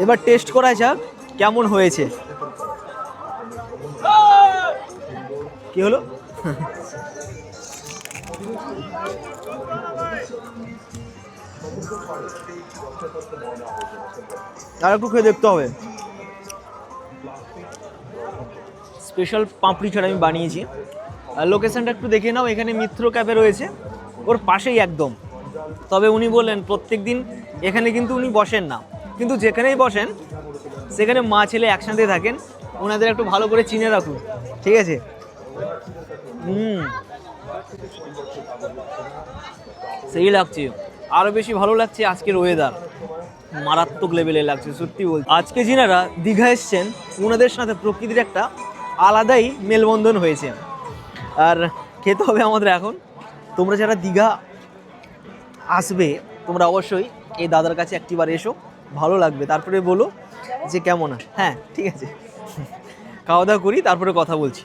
এবার টেস্ট করা যাক কেমন হয়েছে। কি হলো? আর একটু খেয়ে দেখতে হবে। স্পেশাল পাপড়ি চাট আমি বানিয়েছি। আর লোকেশনটা একটু দেখে নাও, এখানে মিত্র ক্যাফে রয়েছে, ওর পাশেই একদম। তবে উনি বললেন প্রত্যেক দিন এখানে কিন্তু উনি বসেন না, কিন্তু যেখানেই বসেন সেখানে মা ছেলে একসাথে থাকেন। ওনাদের একটু ভালো করে চিনে রাখুন, ঠিক আছে? সেই লাগছে, আরও বেশি ভালো লাগছে আজকের ওয়েদার, মারাত্মক লেভেলে লাগছে সত্যি বলছি। আজকে যিনারা দীঘা এসছেন ওনাদের সাথে প্রকৃতির একটা আলাদাই মেলবন্ধন হয়েছে। আর খেতে হবে আমাদের এখন। তোমরা যারা দীঘা আসবে তোমরা অবশ্যই এই দাদার কাছে একটিবার এসো, ভালো লাগবে, তারপরে বলো যে কেমন। হ্যাঁ ঠিক আছে, খাওয়া দাওয়া করি তারপরে কথা বলছি।